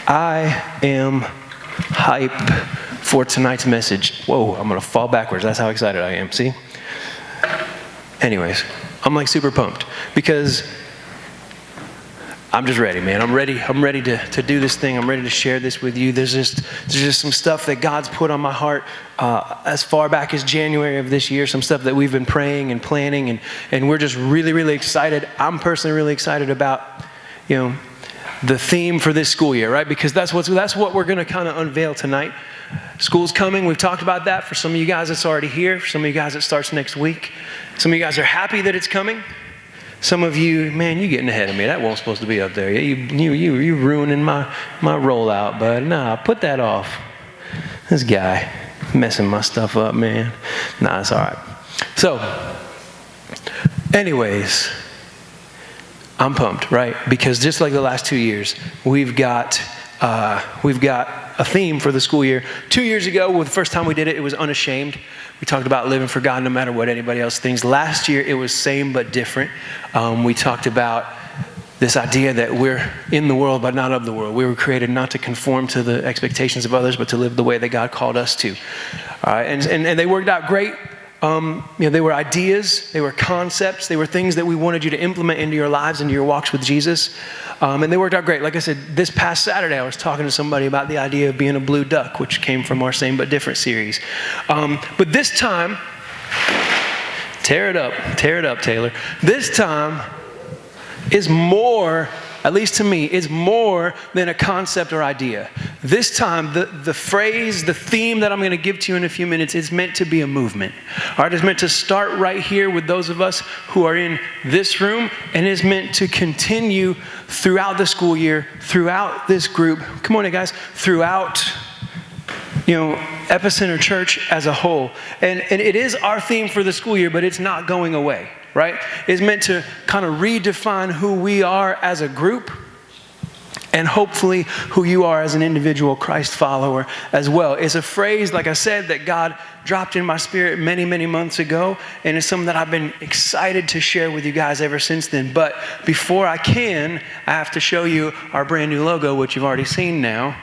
I am hype for tonight's message. Whoa, I'm going to fall backwards. That's how excited I am. See? Anyways, I'm like super pumped because I'm just ready, man. I'm ready to do this thing. I'm ready to share this with you. There's just some stuff that God's put on my heart as far back as January of this year, some stuff that we've been praying and planning, and we're just really, really excited. I'm personally really excited about, the theme for this school year, right? Because that's what we're going to kind of unveil tonight. School's coming. We've talked about that. For some of you guys, it's already here. For some of you guys, it starts next week. Some of you guys are happy that it's coming. Some of you, man, you getting ahead of me. That wasn't supposed to be up there. You ruining my rollout, bud. Nah, put that off. This guy messing my stuff up, man. Nah, it's all right. So, anyways, I'm pumped, right? Because just like the last 2 years, we've got a theme for the school year. 2 years ago, the first time we did it, it was Unashamed. We talked about living for God no matter what anybody else thinks. Last year, it was Same but Different. We talked about this idea that we're in the world but not of the world. We were created not to conform to the expectations of others, but to live the way that God called us to. And they worked out great. They were ideas, they were concepts, they were things that we wanted you to implement into your lives, into your walks with Jesus. And they worked out great. Like I said, this past Saturday, I was talking to somebody about the idea of being a blue duck, which came from our Same But Different series. But this time, tear it up, Taylor. This time is more, at least to me, is more than a concept or idea. This time, the phrase, the theme that I'm going to give to you in a few minutes is meant to be a movement. All right, it's meant to start right here with those of us who are in this room, and is meant to continue throughout the school year, throughout this group. Come on in, guys. Throughout, Epicenter Church as a whole. And it is our theme for the school year, but it's not going away. Right? It's meant to kind of redefine who we are as a group, and hopefully who you are as an individual Christ follower as well. It's a phrase, like I said, that God dropped in my spirit many, many months ago, and it's something that I've been excited to share with you guys ever since then. But before I have to show you our brand new logo, which you've already seen now.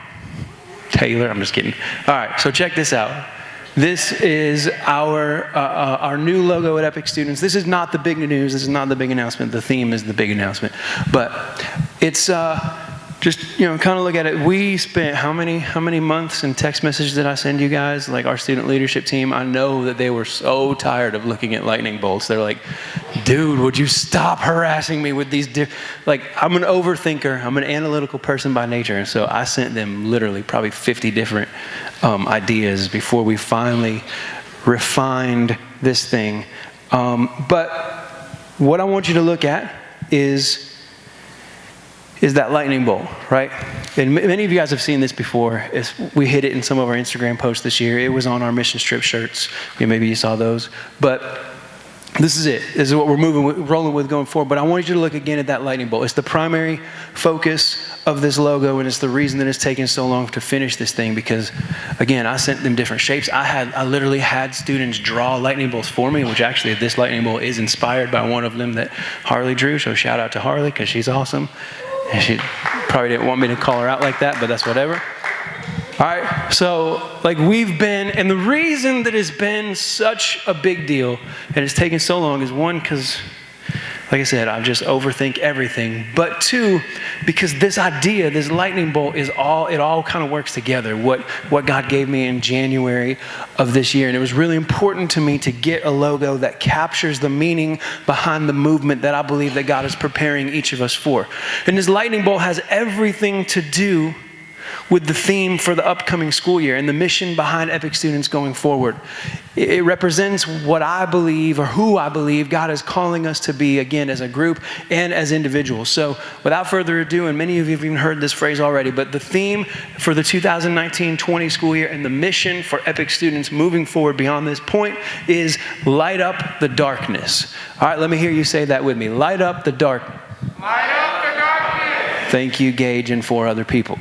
Taylor, I'm just kidding. All right, so check this out. This is our new logo at Epic Students. This is not the big news. This is not the big announcement. The theme is the big announcement. But it's just, kind of look at it. We spent how many months and text messages did I send you guys? Like our student leadership team, I know that they were so tired of looking at lightning bolts. They're like, dude, would you stop harassing me with these I'm an overthinker. I'm an analytical person by nature. And so I sent them literally probably 50 different ideas before we finally refined this thing. But what I want you to look at is that lightning bolt, right? And many of you guys have seen this before. We hit it in some of our Instagram posts this year. It was on our mission trip shirts. Maybe you saw those. But this is it. This is what we're rolling with going forward. But I want you to look again at that lightning bolt. It's the primary focus of this logo, and it's the reason that it's taken so long to finish this thing. Because, again, I sent them different shapes. I literally had students draw lightning bolts for me, which actually this lightning bolt is inspired by one of them that Harley drew. So shout out to Harley, because she's awesome. And she probably didn't want me to call her out like that, but that's whatever. All right, so we've been, and the reason that it's been such a big deal and it's taken so long is one, because, like I said, I just overthink everything. But two, because this idea, this lightning bolt it all kind of works together, what God gave me in January of this year. And it was really important to me to get a logo that captures the meaning behind the movement that I believe that God is preparing each of us for. And this lightning bolt has everything to do with the theme for the upcoming school year and the mission behind Epic Students going forward. It represents what I believe, or who I believe God is calling us to be, again, as a group and as individuals. So without further ado, and many of you have even heard this phrase already, but the theme for the 2019-20 school year and the mission for Epic Students moving forward beyond this point is light up the darkness. All right, let me hear you say that with me. Light up the darkness. Light up the darkness. Thank you, Gage, and 4 other people.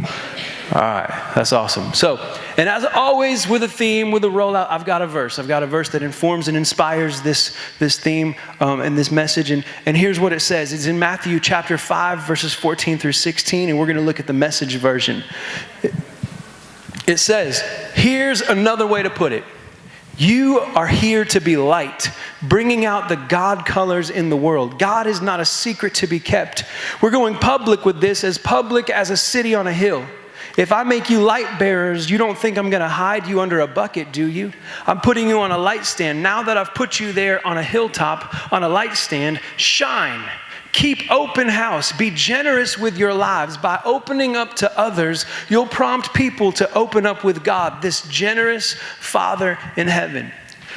All right, that's awesome. So, and as always with a theme, with a rollout, I've got a verse. I've got a verse that informs and inspires this theme and this message. And here's what it says. It's in Matthew chapter 5, verses 14 through 16, and we're going to look at the Message version. It says, here's another way to put it. You are here to be light, bringing out the God colors in the world. God is not a secret to be kept. We're going public with this, as public as a city on a hill. If I make you light bearers, you don't think I'm going to hide you under a bucket, do you? I'm putting you on a light stand. Now that I've put you there on a hilltop, on a light stand, shine. Keep open house. Be generous with your lives. By opening up to others, you'll prompt people to open up with God, this generous Father in heaven.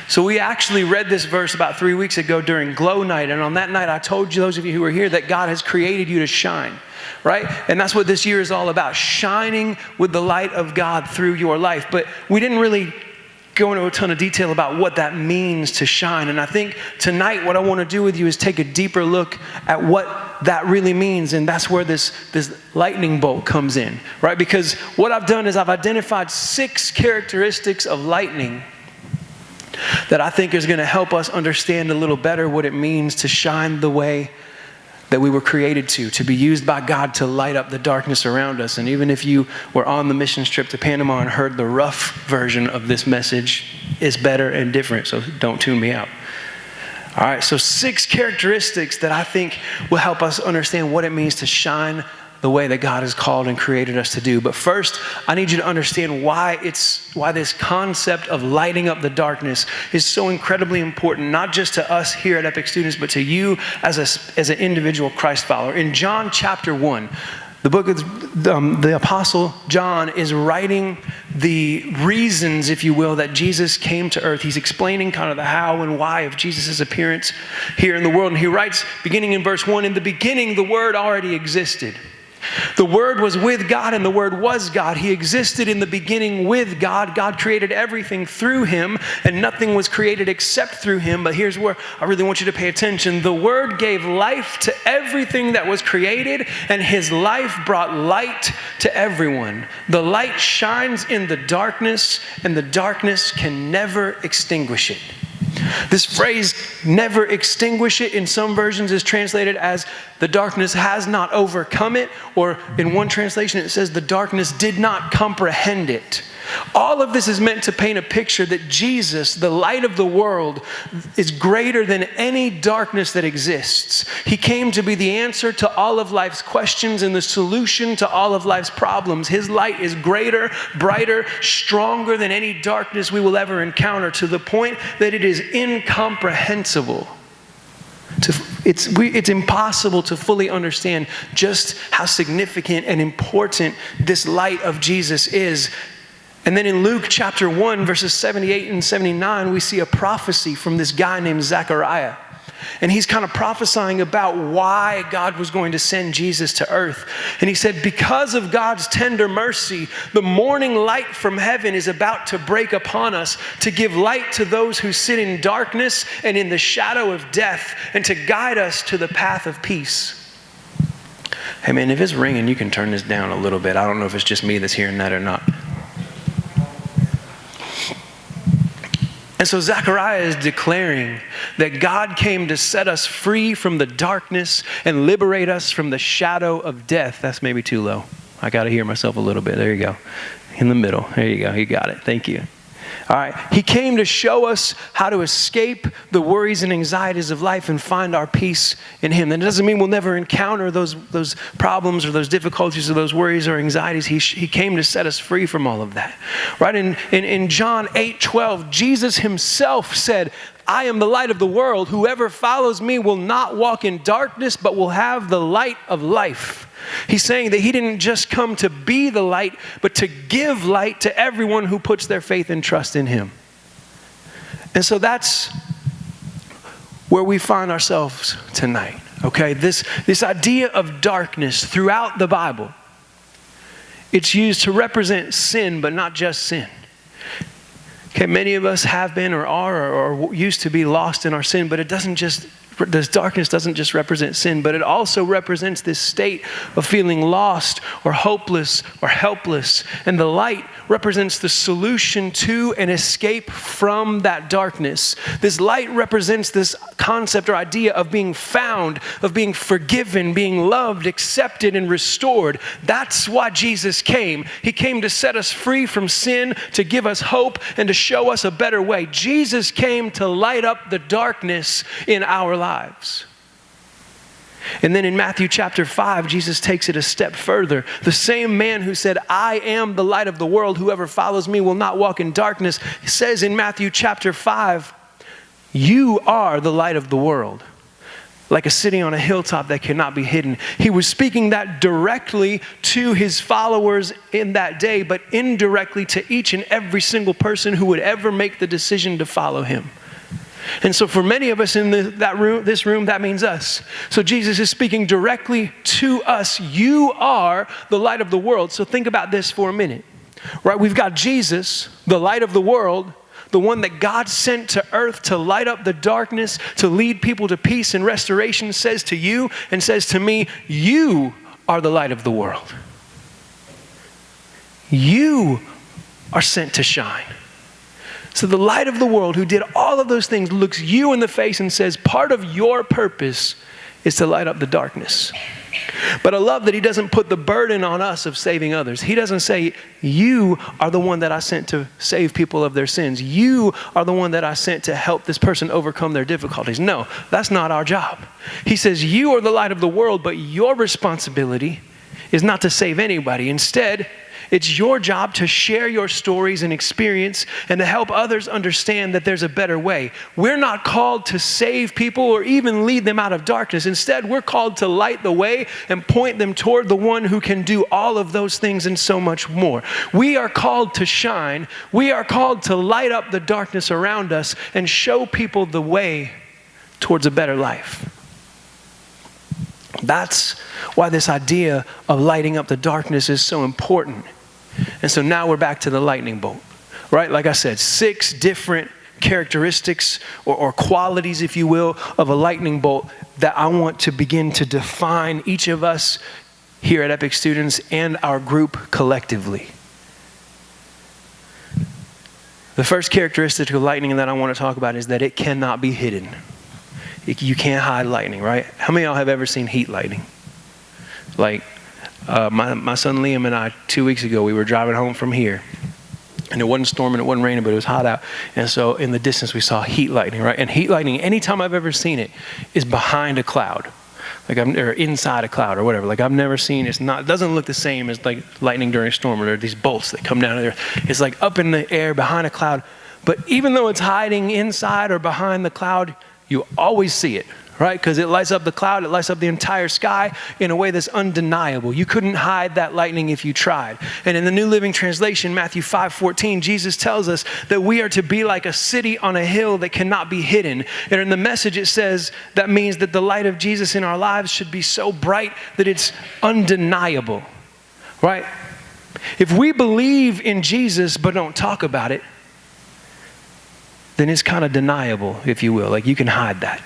So we actually read this verse about 3 weeks ago during Glow Night. And on that night, I told you, those of you who were here, that God has created you to shine. Right? And that's what this year is all about, shining with the light of God through your life. But we didn't really go into a ton of detail about what that means to shine. And I think tonight what I want to do with you is take a deeper look at what that really means. And that's where this lightning bolt comes in, right? Because what I've done is I've identified 6 characteristics of lightning that I think is going to help us understand a little better what it means to shine the way that we were created to be used by God to light up the darkness around us. And even if you were on the mission trip to Panama and heard the rough version of this message, it's better and different, so don't tune me out. All right, so 6 characteristics that I think will help us understand what it means to shine the way that God has called and created us to do. But first, I need you to understand why this concept of lighting up the darkness is so incredibly important, not just to us here at Epic Students, but to you as an individual Christ follower. In John chapter 1, the book of the Apostle John is writing the reasons, if you will, that Jesus came to earth. He's explaining kind of the how and why of Jesus' appearance here in the world. And he writes, beginning in verse 1, in the beginning, the Word already existed. The Word was with God, and the Word was God. He existed in the beginning with God. God created everything through Him, and nothing was created except through Him. But here's where I really want you to pay attention. The Word gave life to everything that was created, and His life brought light to everyone. The light shines in the darkness, and the darkness can never extinguish it. This phrase, never extinguish it, in some versions is translated as the darkness has not overcome it, or in one translation it says the darkness did not comprehend it. All of this is meant to paint a picture that Jesus, the light of the world, is greater than any darkness that exists. He came to be the answer to all of life's questions and the solution to all of life's problems. His light is greater, brighter, stronger than any darkness we will ever encounter, to the point that it is incomprehensible. It's impossible to fully understand just how significant and important this light of Jesus is. And then in Luke chapter 1, verses 78 and 79, we see a prophecy from this guy named Zechariah. And he's kind of prophesying about why God was going to send Jesus to earth. And he said, because of God's tender mercy, the morning light from heaven is about to break upon us, to give light to those who sit in darkness and in the shadow of death, and to guide us to the path of peace. Hey man, if it's ringing, you can turn this down a little bit. I don't know if it's just me that's hearing that or not. And so Zechariah is declaring that God came to set us free from the darkness and liberate us from the shadow of death. That's maybe too low. I got to hear myself a little bit. There you go. In the middle. There you go. You got it. Thank you. All right. He came to show us how to escape the worries and anxieties of life and find our peace in Him. That doesn't mean we'll never encounter those problems or those difficulties or those worries or anxieties. He came to set us free from all of that. Right? In John 8:12, Jesus Himself said, I am the light of the world. Whoever follows me will not walk in darkness, but will have the light of life. He's saying that He didn't just come to be the light, but to give light to everyone who puts their faith and trust in Him. And so that's where we find ourselves tonight, okay? This idea of darkness throughout the Bible, it's used to represent sin, but not just sin. Okay, many of us have been or are or used to be lost in our sin, but it doesn't just This darkness doesn't just represent sin, but it also represents this state of feeling lost or hopeless or helpless. And the light represents the solution to and escape from that darkness. This light represents this concept or idea of being found, of being forgiven, being loved, accepted, and restored. That's why Jesus came. He came to set us free from sin, to give us hope, and to show us a better way. Jesus came to light up the darkness in our lives. And then in Matthew chapter 5, Jesus takes it a step further. The same man who said, I am the light of the world, whoever follows me will not walk in darkness, says in Matthew chapter 5, you are the light of the world, like a city on a hilltop that cannot be hidden. He was speaking that directly to his followers in that day, but indirectly to each and every single person who would ever make the decision to follow him. And so for many of us in this room, that means us. So Jesus is speaking directly to us. You are the light of the world. So think about this for a minute, right? We've got Jesus, the light of the world, the one that God sent to earth to light up the darkness, to lead people to peace and restoration, says to you and says to me, you are the light of the world. You are sent to shine. So the light of the world, who did all of those things, looks you in the face and says, part of your purpose is to light up the darkness. But I love that he doesn't put the burden on us of saving others. He doesn't say, you are the one that I sent to save people of their sins. You are the one that I sent to help this person overcome their difficulties. No, that's not our job. He says, you are the light of the world, but your responsibility is not to save anybody. Instead, it's your job to share your stories and experience and to help others understand that there's a better way. We're not called to save people or even lead them out of darkness. Instead, we're called to light the way and point them toward the one who can do all of those things and so much more. We are called to shine. We are called to light up the darkness around us and show people the way towards a better life. That's why this idea of lighting up the darkness is so important. And so now we're back to the lightning bolt, right? Like I said, 6 different characteristics or qualities, if you will, of a lightning bolt that I want to begin to define each of us here at Epic Students and our group collectively. The first characteristic of lightning that I want to talk about is that it cannot be hidden. You can't hide lightning, right? How many of y'all have ever seen heat lightning? Like, my son Liam and I, 2 weeks ago, we were driving home from here. And it wasn't storming, it wasn't raining, but it was hot out. And so in the distance, we saw heat lightning, right? And heat lightning, anytime I've ever seen it, is behind a cloud. Or inside a cloud or whatever. Like I've never seen, it doesn't look the same as like lightning during a storm, or there are these bolts that come down to the earth. It's like up in the air behind a cloud. But even though it's hiding inside or behind the cloud, you always see it, right? Because it lights up the cloud, it lights up the entire sky in a way that's undeniable. You couldn't hide that lightning if you tried. And in the New Living Translation, Matthew 5:14, Jesus tells us that we are to be like a city on a hill that cannot be hidden. And in the Message, it says that means that the light of Jesus in our lives should be so bright that it's undeniable, right? If we believe in Jesus but don't talk about it, then it's kind of deniable, if you will. Like you can hide that.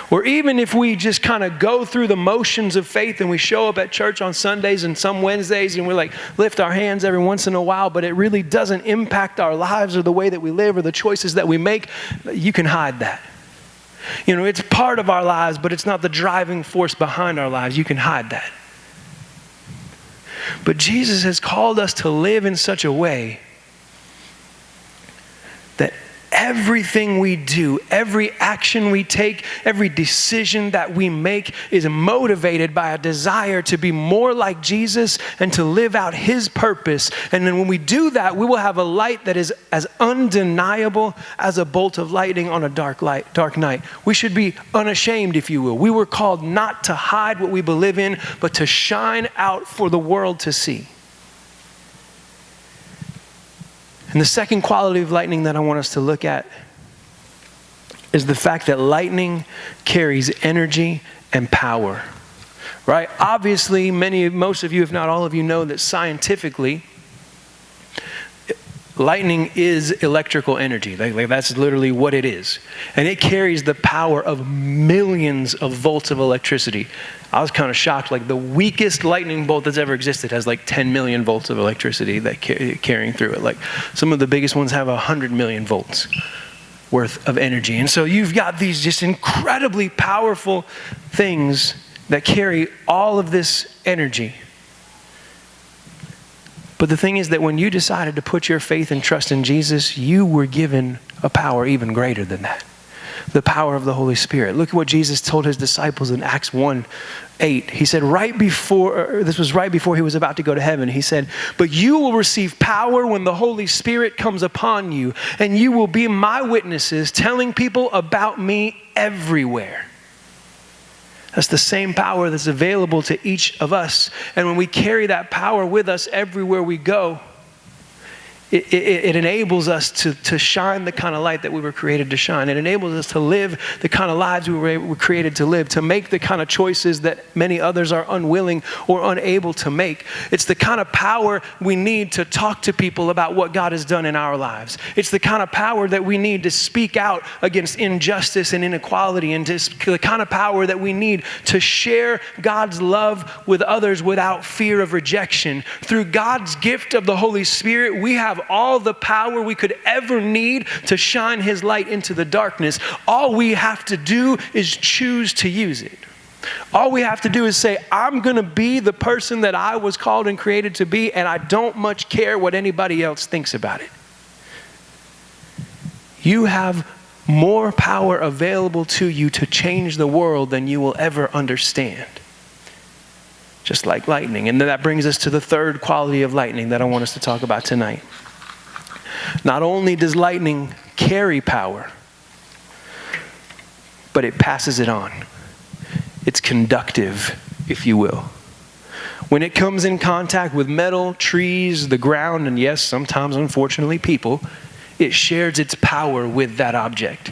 Or even if we just kind of go through the motions of faith and we show up at church on Sundays and some Wednesdays and we like lift our hands every once in a while, but it really doesn't impact our lives or the way that we live or the choices that we make, you can hide that. You know, it's part of our lives, but it's not the driving force behind our lives. You can hide that. But Jesus has called us to live in such a way that everything we do, every action we take, every decision that we make is motivated by a desire to be more like Jesus and to live out his purpose. And then when we do that, we will have a light that is as undeniable as a bolt of lightning on a dark night. We should be unashamed, if you will. We were called not to hide what we believe in, but to shine out for the world to see. And the second quality of lightning that I want us to look at is the fact that lightning carries energy and power, right? Obviously, most of you, if not all of you, know that scientifically, lightning is electrical energy. Like that's literally what it is. And it carries the power of millions of volts of electricity. I was kind of shocked. Like the weakest lightning bolt that's ever existed has like 10 million volts of electricity that carrying through it. Like some of the biggest ones have 100 million volts worth of energy. And so you've got these just incredibly powerful things that carry all of this energy. But the thing is that when you decided to put your faith and trust in Jesus, you were given a power even greater than that. The power of the Holy Spirit. Look at what Jesus told his disciples in Acts 1:8. He said this was right before he was about to go to heaven. He said, "But you will receive power when the Holy Spirit comes upon you, and you will be my witnesses, telling people about me everywhere." That's the same power that's available to each of us. And when we carry that power with us everywhere we go, it enables us to shine the kind of light that we were created to shine. It enables us to live the kind of lives we were created to live, to make the kind of choices that many others are unwilling or unable to make. It's the kind of power we need to talk to people about what God has done in our lives. It's the kind of power that we need to speak out against injustice and inequality, and the kind of power that we need to share God's love with others without fear of rejection. Through God's gift of the Holy Spirit, we have all the power we could ever need to shine his light into the darkness. All we have to do is choose to use it. All we have to do is say, I'm going to be the person that I was called and created to be, and I don't much care what anybody else thinks about it. You have more power available to you to change the world than you will ever understand. Just like lightning. And then that brings us to the third quality of lightning that I want us to talk about tonight. Not only does lightning carry power, but it passes it on. It's conductive, if you will. When it comes in contact with metal, trees, the ground, and yes, sometimes, unfortunately, people, it shares its power with that object.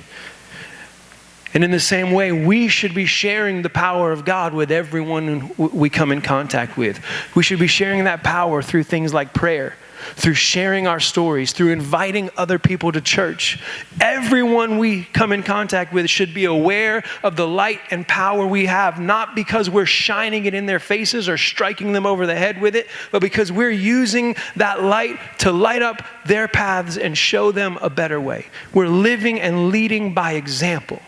And in the same way, we should be sharing the power of God with everyone we come in contact with. We should be sharing that power through things like prayer, through sharing our stories, through inviting other people to church. Everyone we come in contact with should be aware of the light and power we have, not because we're shining it in their faces or striking them over the head with it, but because we're using that light to light up their paths and show them a better way. We're living and leading by example.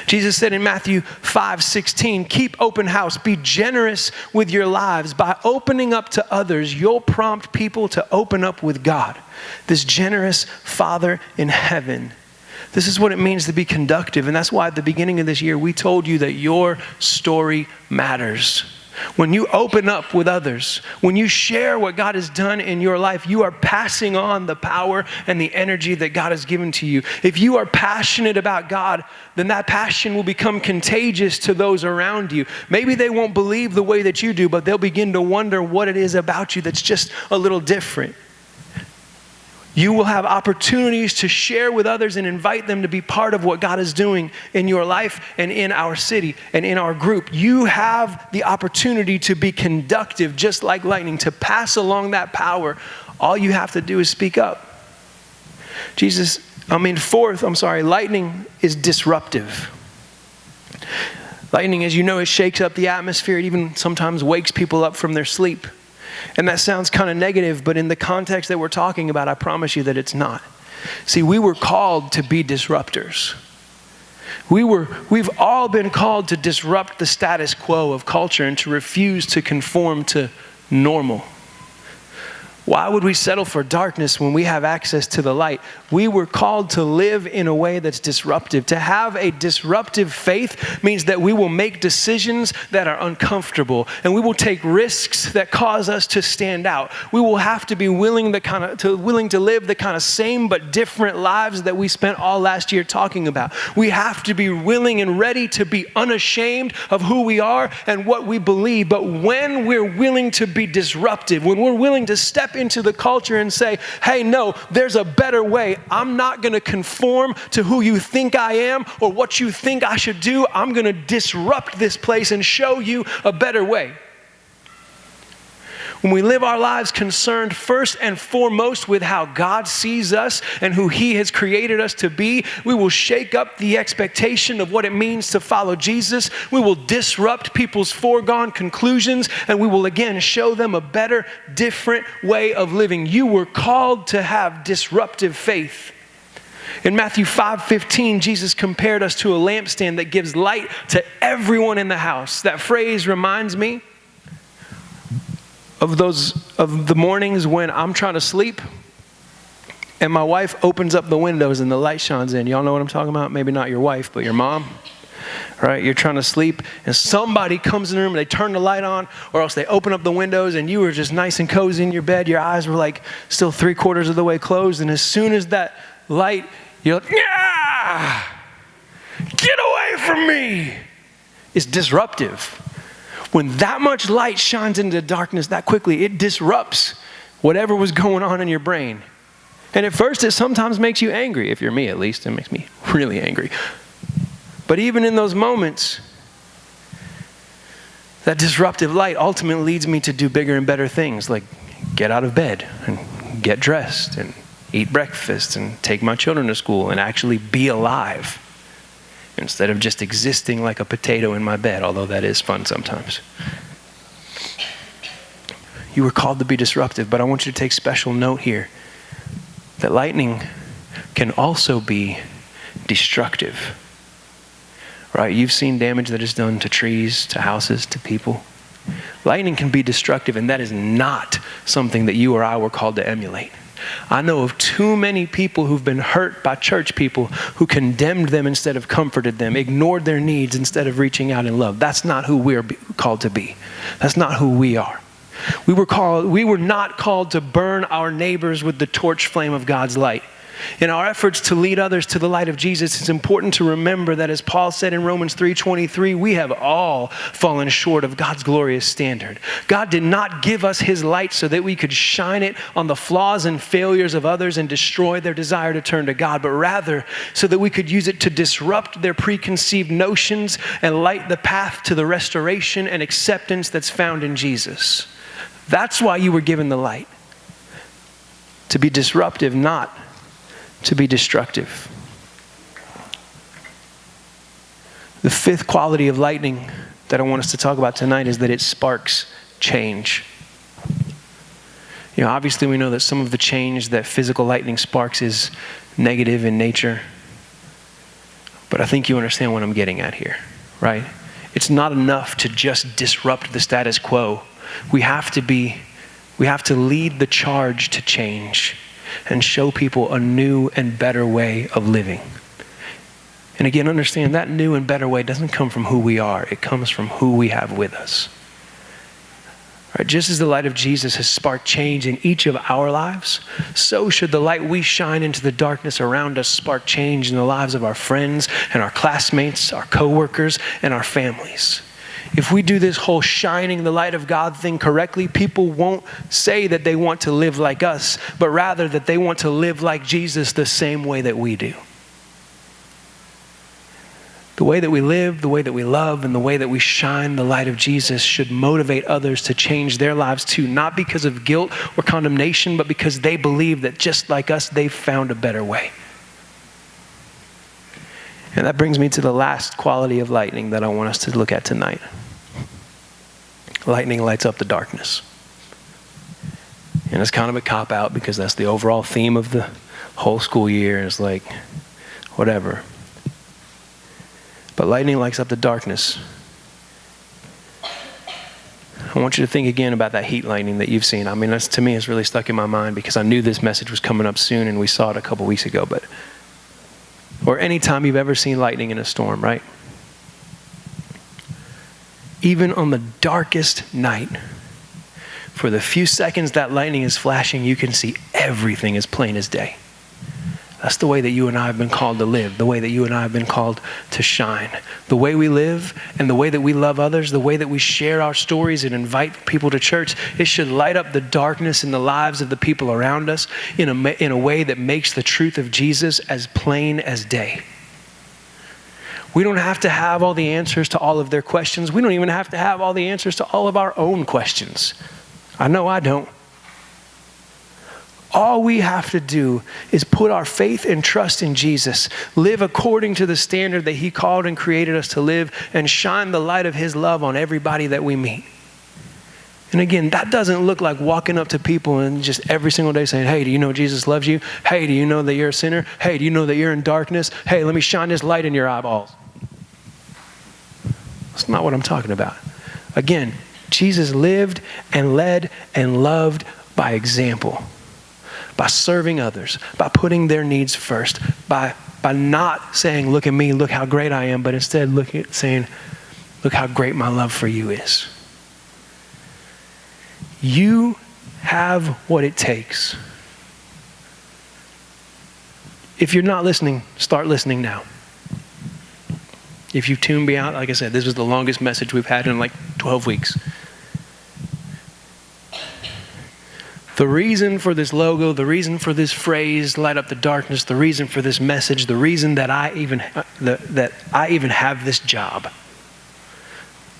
Jesus said in Matthew 5:16, keep open house, be generous with your lives. By opening up to others, you'll prompt people to open up with God, this generous Father in heaven. This is what it means to be conductive. And that's why at the beginning of this year, we told you that your story matters. When you open up with others, when you share what God has done in your life, you are passing on the power and the energy that God has given to you. If you are passionate about God, then that passion will become contagious to those around you. Maybe they won't believe the way that you do, but they'll begin to wonder what it is about you that's just a little different. You will have opportunities to share with others and invite them to be part of what God is doing in your life and in our city and in our group. You have the opportunity to be conductive, just like lightning, to pass along that power. All you have to do is speak up. Lightning is disruptive. Lightning, as you know, it shakes up the atmosphere. It even sometimes wakes people up from their sleep. And that sounds kind of negative, but in the context that we're talking about, I promise you that it's not. See, we were called to be disruptors. We've all been called to disrupt the status quo of culture and to refuse to conform to normal. Why would we settle for darkness when we have access to the light? We were called to live in a way that's disruptive. To have a disruptive faith means that we will make decisions that are uncomfortable, and we will take risks that cause us to stand out. We will have to be willing to live the kind of same but different lives that we spent all last year talking about. We have to be willing and ready to be unashamed of who we are and what we believe. But when we're willing to be disruptive, when we're willing to step into the culture and say, hey, no, there's a better way. I'm not going to conform to who you think I am or what you think I should do. I'm going to disrupt this place and show you a better way. when we live our lives concerned first and foremost with how God sees us and who He has created us to be, we will shake up the expectation of what it means to follow Jesus. We will disrupt people's foregone conclusions, and we will again show them a better, different way of living. You were called to have disruptive faith. In Matthew 5:15, Jesus compared us to a lampstand that gives light to everyone in the house. That phrase reminds me of the mornings when I'm trying to sleep and my wife opens up the windows and the light shines in. Y'all know what I'm talking about? Maybe not your wife, but your mom. Right? You're trying to sleep and somebody comes in the room and they turn the light on, or else they open up the windows and you were just nice and cozy in your bed. Your eyes were like still 3/4 of the way closed. And as soon as that light, you're like, yeah, get away from me. It's disruptive. When that much light shines into darkness that quickly, it disrupts whatever was going on in your brain. And at first, it sometimes makes you angry. If you're me, at least, it makes me really angry. But even in those moments, that disruptive light ultimately leads me to do bigger and better things, like get out of bed and get dressed and eat breakfast and take my children to school and actually be alive instead of just existing like a potato in my bed, although that is fun sometimes. You were called to be disruptive, but I want you to take special note here that lightning can also be destructive. Right? You've seen damage that is done to trees, to houses, to people. Lightning can be destructive, and that is not something that you or I were called to emulate. I know of too many people who've been hurt by church people who condemned them instead of comforted them, ignored their needs instead of reaching out in love. That's not who we're called to be. That's not who we are. We were not called to burn our neighbors with the torch flame of God's light. In our efforts to lead others to the light of Jesus, it's important to remember that, as Paul said in Romans 3:23, we have all fallen short of God's glorious standard. God did not give us His light so that we could shine it on the flaws and failures of others and destroy their desire to turn to God, but rather so that we could use it to disrupt their preconceived notions and light the path to the restoration and acceptance that's found in Jesus. That's why you were given the light. To be disruptive, not to be destructive. The fifth quality of lightning that I want us to talk about tonight is that it sparks change. You know, obviously we know that some of the change that physical lightning sparks is negative in nature. But I think you understand what I'm getting at here, right? It's not enough to just disrupt the status quo. We have to lead the charge to change and show people a new and better way of living. And again, understand that new and better way doesn't come from who we are. It comes from who we have with us. Right? Just as the light of Jesus has sparked change in each of our lives, so should the light we shine into the darkness around us spark change in the lives of our friends and our classmates, our coworkers, and our families. If we do this whole shining the light of God thing correctly, people won't say that they want to live like us, but rather that they want to live like Jesus the same way that we do. The way that we live, the way that we love, and the way that we shine the light of Jesus should motivate others to change their lives too, not because of guilt or condemnation, but because they believe that just like us, they've found a better way. And that brings me to the last quality of lightning that I want us to look at tonight. Lightning lights up the darkness. And it's kind of a cop-out because that's the overall theme of the whole school year. It's like, whatever. But lightning lights up the darkness. I want you to think again about that heat lightning that you've seen. I mean, that's, to me, it's really stuck in my mind because I knew this message was coming up soon and we saw it a couple weeks ago. Or any time you've ever seen lightning in a storm, right? Even on the darkest night, for the few seconds that lightning is flashing, you can see everything as plain as day. That's the way that you and I have been called to live, the way that you and I have been called to shine. The way we live and the way that we love others, the way that we share our stories and invite people to church, it should light up the darkness in the lives of the people around us in a way that makes the truth of Jesus as plain as day. We don't have to have all the answers to all of their questions. We don't even have to have all the answers to all of our own questions. I know I don't. All we have to do is put our faith and trust in Jesus, live according to the standard that he called and created us to live, and shine the light of his love on everybody that we meet. And again, that doesn't look like walking up to people and just every single day saying, hey, do you know Jesus loves you? Hey, do you know that you're a sinner? Hey, do you know that you're in darkness? Hey, let me shine this light in your eyeballs. That's not what I'm talking about. Again, Jesus lived and led and loved by example, by serving others, by putting their needs first, by not saying, look at me, look how great I am, but instead saying, look how great my love for you is. You have what it takes. If you're not listening, start listening now. If you tune me out, like I said, this was the longest message we've had in like 12 weeks. The reason for this logo, the reason for this phrase, light up the darkness, the reason for this message, the reason that I even have this job,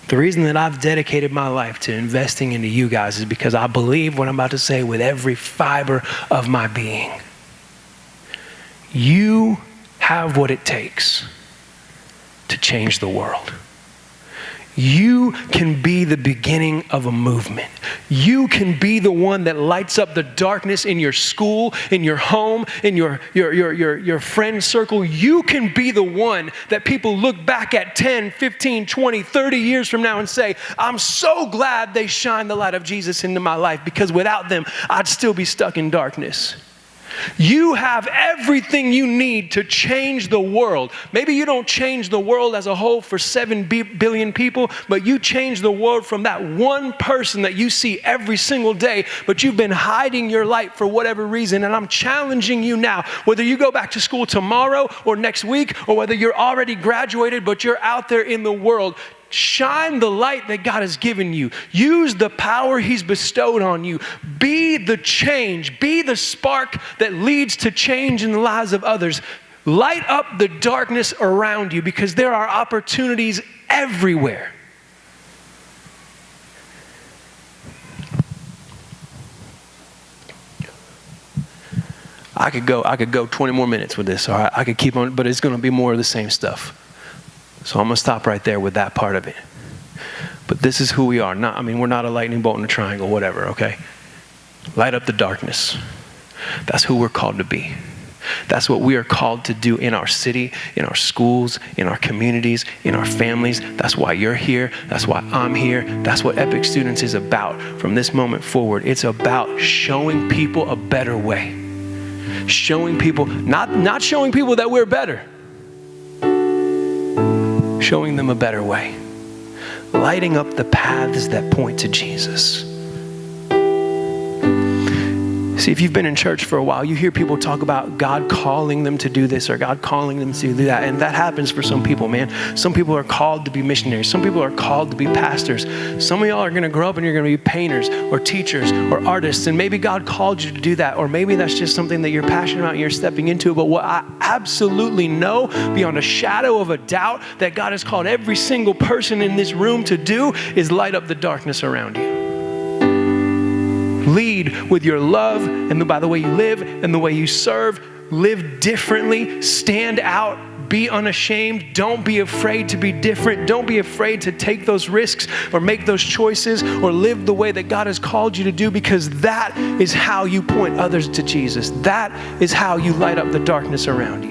the reason that I've dedicated my life to investing into you guys is because I believe what I'm about to say with every fiber of my being. You have what it takes to change the world. You can be the beginning of a movement. You can be the one that lights up the darkness in your school, in your home, in your friend circle. You can be the one that people look back at 10, 15, 20, 30 years from now and say, I'm so glad they shined the light of Jesus into my life, because without them, I'd still be stuck in darkness. You have everything you need to change the world. Maybe you don't change the world as a whole for 7 billion people, but you change the world from that one person that you see every single day, but you've been hiding your light for whatever reason. And I'm challenging you now, whether you go back to school tomorrow or next week, or whether you're already graduated, but you're out there in the world, shine the light that God has given you. Use the power he's bestowed on you. Be the change. Be the spark that leads to change in the lives of others. Light up the darkness around you, because there are opportunities everywhere. I could go 20 more minutes with this, all right? I could keep on, but it's going to be more of the same stuff. So I'm going to stop right there with that part of it. But this is who we are. We're not a lightning bolt in a triangle, whatever, okay? Light up the darkness. That's who we're called to be. That's what we are called to do in our city, in our schools, in our communities, in our families. That's why you're here. That's why I'm here. That's what Epic Students is about from this moment forward. It's about showing people a better way. Showing people, not showing people that we're better. Showing them a better way. Lighting up the paths that point to Jesus. See, if you've been in church for a while, you hear people talk about God calling them to do this or God calling them to do that. And that happens for some people, man. Some people are called to be missionaries. Some people are called to be pastors. Some of y'all are going to grow up and you're going to be painters or teachers or artists. And maybe God called you to do that. Or maybe that's just something that you're passionate about and you're stepping into. But what I absolutely know beyond a shadow of a doubt that God has called every single person in this room to do is light up the darkness around you. Lead with your love and by the way you live and the way you serve. Live differently. Stand out. Be unashamed. Don't be afraid to be different. Don't be afraid to take those risks or make those choices or live the way that God has called you to do, because that is how you point others to Jesus. That is how you light up the darkness around you.